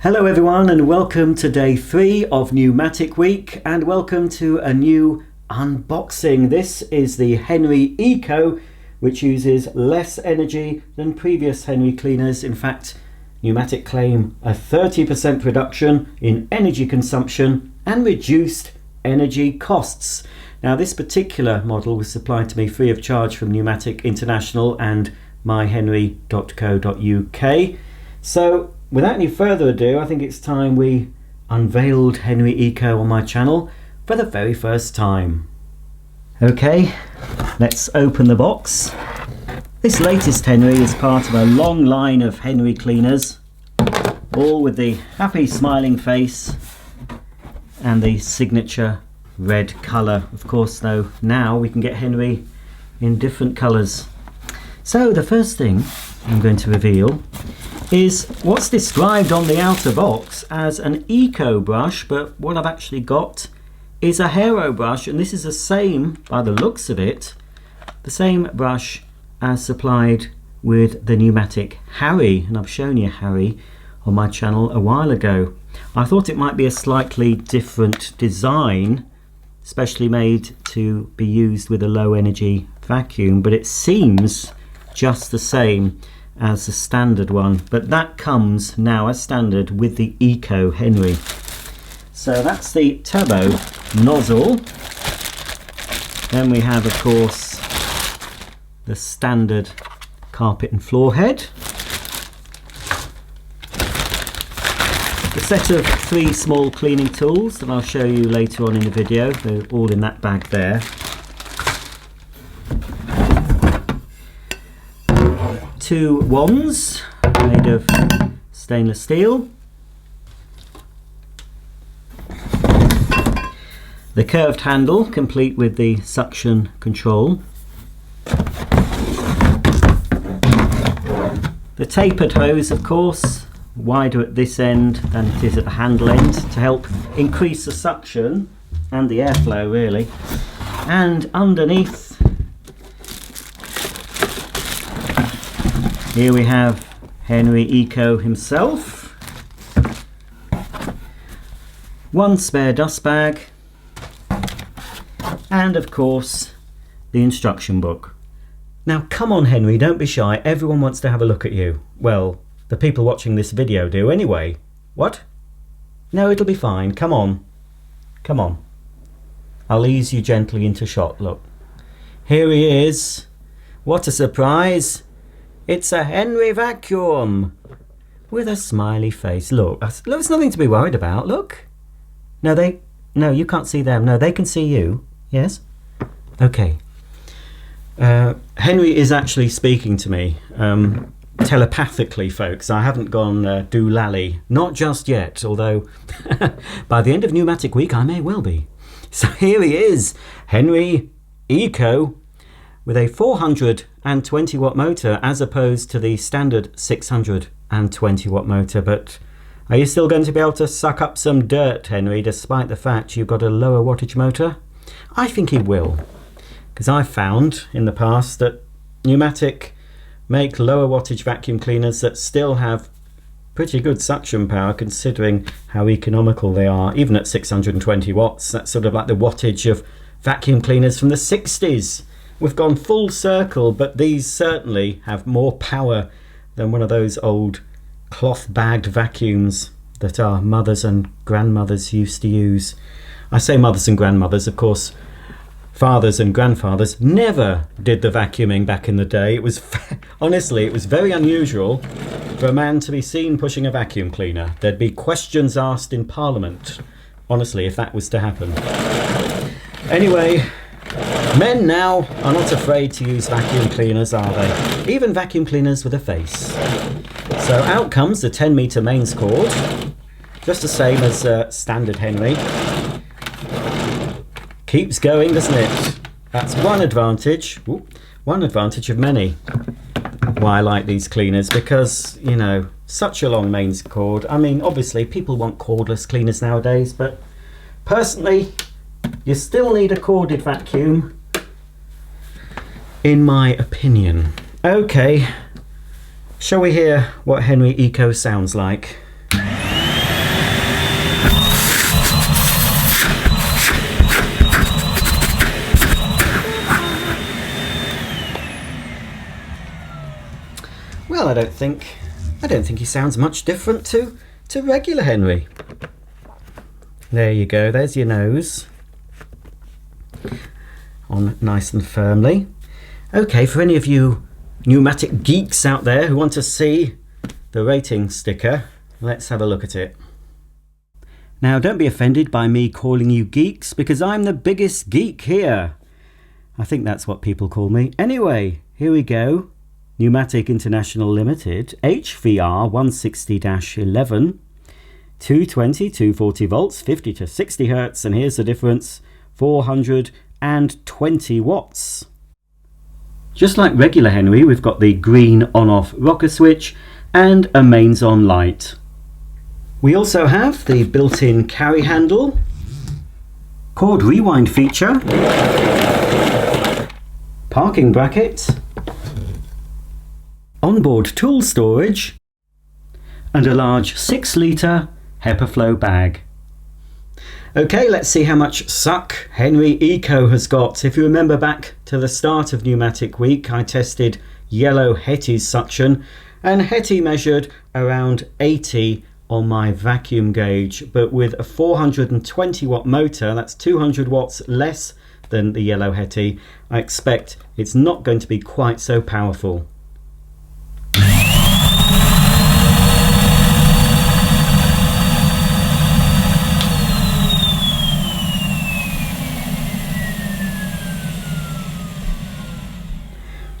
Hello everyone and welcome to day 3 of Numatic Week and welcome to a new unboxing. This is the Henry Eco, which uses less energy than previous Henry cleaners. In fact, Numatic claim a 30% reduction in energy consumption and reduced energy costs. Now this particular model was supplied to me free of charge from Numatic International and myhenry.co.uk. So without any further ado, I think it's time we unveiled Henry Eco on my channel for the very first time. Okay, let's open the box. This latest Henry is part of a long line of Henry cleaners, all with the happy smiling face and the signature red colour. Of course though, now we can get Henry in different colours. So the first thing I'm going to reveal is what's described on the outer box as an EcoBrush, but what I've actually got is a hero brush, and this is the same, by the looks of it, the same brush as supplied with the Numatic Harry, and I've shown you Harry on my channel a while ago. I thought it might be a slightly different design, specially made to be used with a low energy vacuum, but it seems just the same as the standard one, but that comes now as standard with the Eco Henry. So that's the turbo nozzle. Then we have, of course, the standard carpet and floor head, a set of 3 small cleaning tools that I'll show you later on in the video. They're all in that bag there. 2 wands made of stainless steel, the curved handle complete with the suction control, the tapered hose, of course, wider at this end than it is at the handle end to help increase the suction and the airflow really. And underneath, here we have Henry Eco himself, 1 spare dust bag, and of course the instruction book. Now come on Henry, don't be shy, everyone wants to have a look at you. Well, the people watching this video do anyway. What? No, it'll be fine, come on. Come on. I'll ease you gently into shot, look. Here he is. What a surprise. It's a Henry vacuum with a smiley face. Look, there's nothing to be worried about. Look. No, you can't see them. No, they can see you. Yes? Okay. Henry is actually speaking to me telepathically, folks. I haven't gone doolally. Not just yet, although by the end of Numatic Week I may well be. So here he is, Henry Eco, with a 420 watt motor as opposed to the standard 620 watt motor. But are you still going to be able to suck up some dirt, Henry, despite the fact you've got a lower wattage motor? I think he will, because I've found in the past that Numatic make lower wattage vacuum cleaners that still have pretty good suction power considering how economical they are, even at 620 watts. That's sort of like the wattage of vacuum cleaners from the 60s. We've gone full circle, but these certainly have more power than one of those old cloth-bagged vacuums that our mothers and grandmothers used to use. I say mothers and grandmothers, of course, fathers and grandfathers never did the vacuuming back in the day. It was, honestly, it was very unusual for a man to be seen pushing a vacuum cleaner. There'd be questions asked in Parliament, honestly, if that was to happen. Anyway, men now are not afraid to use vacuum cleaners, are they? Even vacuum cleaners with a face. So out comes the 10-meter mains cord, just the same as standard Henry. Keeps going, doesn't it? That's one advantage. Ooh, one advantage of many why I like these cleaners, because, you know, such a long mains cord. I mean, obviously people want cordless cleaners nowadays, but personally you still need a corded vacuum, in my opinion. Okay, shall we hear what Henry Eco sounds like? Well, I don't think he sounds much different to regular Henry. There you go, there's your nose on nice and firmly. Okay, for any of you pneumatic geeks out there who want to see the rating sticker, let's have a look at it. Now, don't be offended by me calling you geeks, because I'm the biggest geek here. I think that's what people call me. Anyway, here we go. Numatic International Limited, HVR 160-11, 220, 240 volts, 50 to 60 hertz, and here's the difference, 420 watts. Just like regular Henry, we've got the green on-off rocker switch and a mains on light. We also have the built-in carry handle, cord rewind feature, parking bracket, onboard tool storage, and a large 6-litre HEPA flow bag. Okay, let's see how much suck Henry Eco has got. If you remember back to the start of Pneumatic Week, I tested yellow Hetty's suction, and Hetty measured around 80 on my vacuum gauge, but with a 420 watt motor, that's 200 watts less than the yellow Hetty, I expect it's not going to be quite so powerful.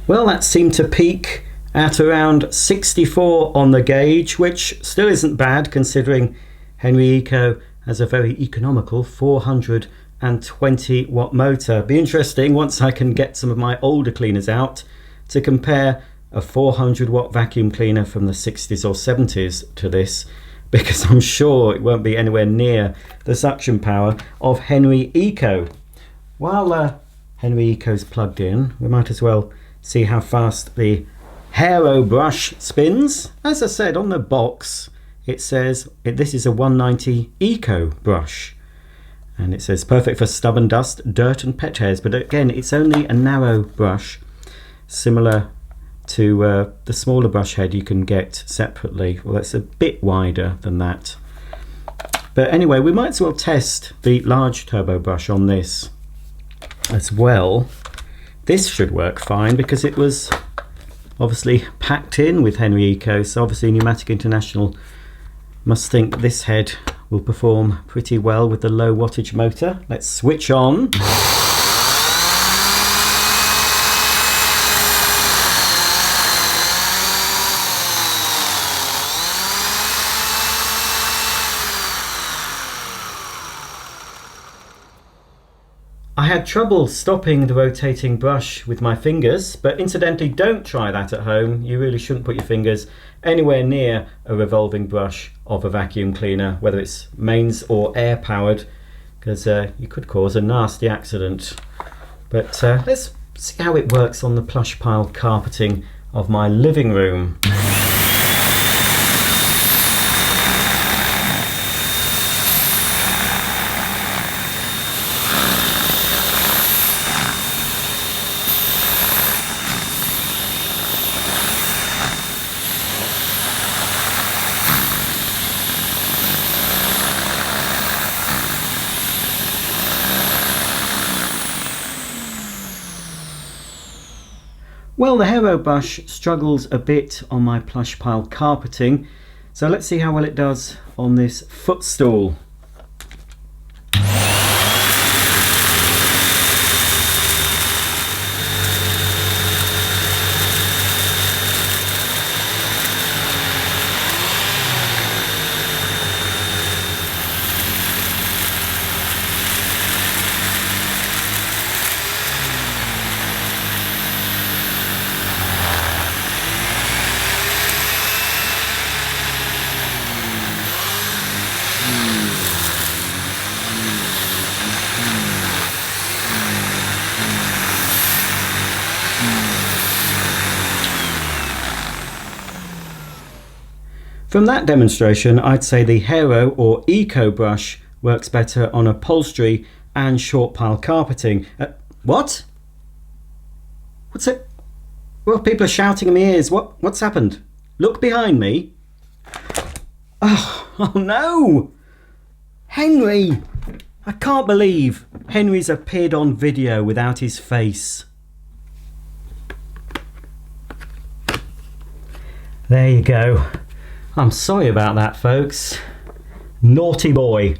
Well, that seemed to peak at around 64 on the gauge, which still isn't bad considering Henry Eco has a very economical 420 watt motor. Be interesting once I can get some of my older cleaners out to compare a 400 watt vacuum cleaner from the 60s or 70s to this, because I'm sure it won't be anywhere near the suction power of Henry Eco. While Henry Eco's plugged in, we might as well see how fast the EcoBrush spins. As I said on the box, it says this is a 190 EcoBrush, and it says perfect for stubborn dust, dirt and pet hairs, but again it's only a narrow brush, similar to the smaller brush head you can get separately. Well, that's a bit wider than that, but anyway, we might as well test the large turbo brush on this as well. This should work fine because it was obviously packed in with Henry Eco, so obviously Numatic International must think this head will perform pretty well with the low wattage motor. Let's switch on. I had trouble stopping the rotating brush with my fingers, but incidentally, don't try that at home. You really shouldn't put your fingers anywhere near a revolving brush of a vacuum cleaner, whether it's mains or air powered, because you could cause a nasty accident. But let's see how it works on the plush pile carpeting of my living room. Well, the EcoBrush struggles a bit on my plush pile carpeting, so let's see how well it does on this footstool. From that demonstration, I'd say the Hero or EcoBrush works better on upholstery and short pile carpeting. What? What's it? Well, people are shouting in my ears. What's happened? Look behind me. Oh no! Henry! I can't believe Henry's appeared on video without his face. There you go. I'm sorry about that, folks. Naughty boy.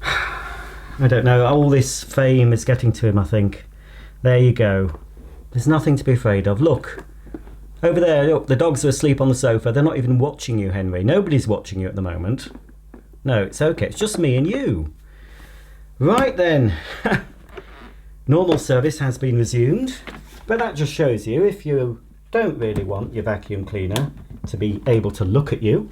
I don't know, all this fame is getting to him, I think. There you go. There's nothing to be afraid of. Look. Over there, look, the dogs are asleep on the sofa. They're not even watching you, Henry. Nobody's watching you at the moment. No, it's okay. It's just me and you. Right then. Normal service has been resumed. But that just shows you, if you don't really want your vacuum cleaner to be able to look at you,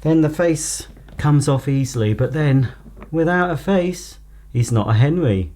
then the face comes off easily. But then, without a face, he's not a Henry.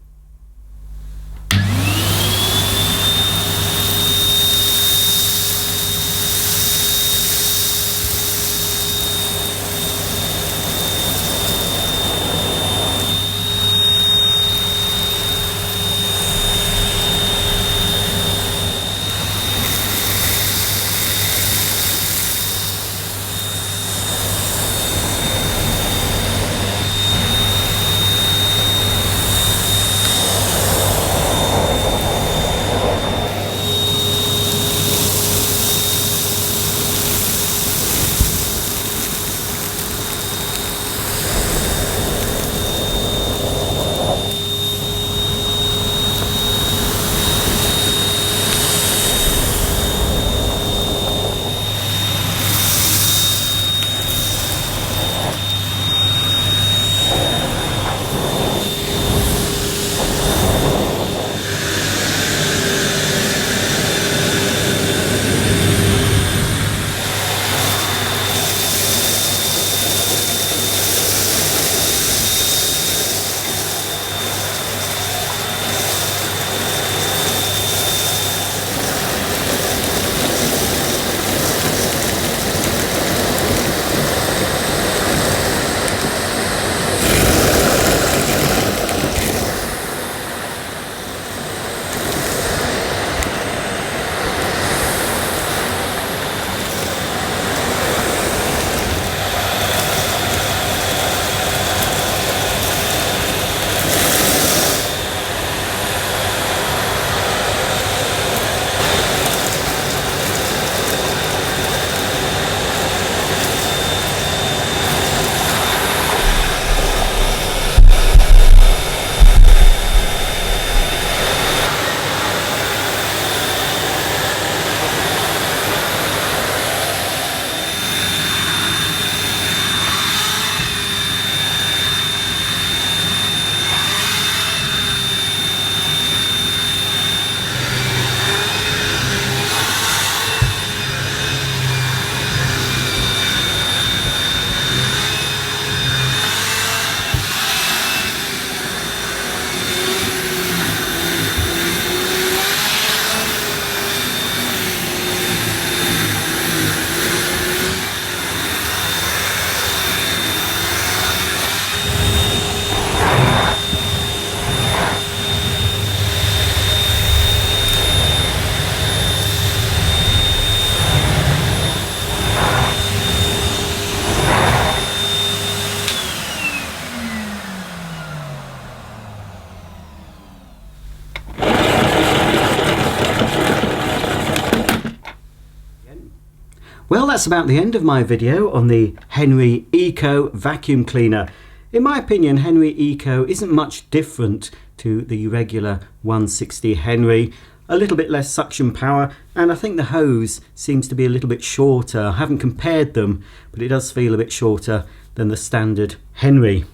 Well, that's about the end of my video on the Henry Eco vacuum cleaner. In my opinion, Henry Eco isn't much different to the regular 160 Henry. A little bit less suction power, and I think the hose seems to be a little bit shorter. I haven't compared them, but it does feel a bit shorter than the standard Henry.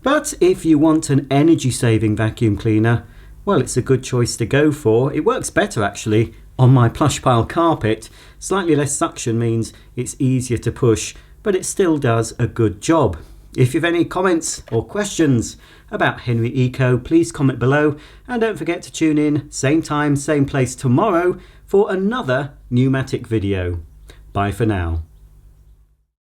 But if you want an energy saving vacuum cleaner, well, it's a good choice to go for. It works better actually on my plush pile carpet. Slightly less suction means it's easier to push, but it still does a good job. If you have any comments or questions about Henry Eco, please comment below, and don't forget to tune in same time, same place tomorrow for another Numatic video. Bye for now.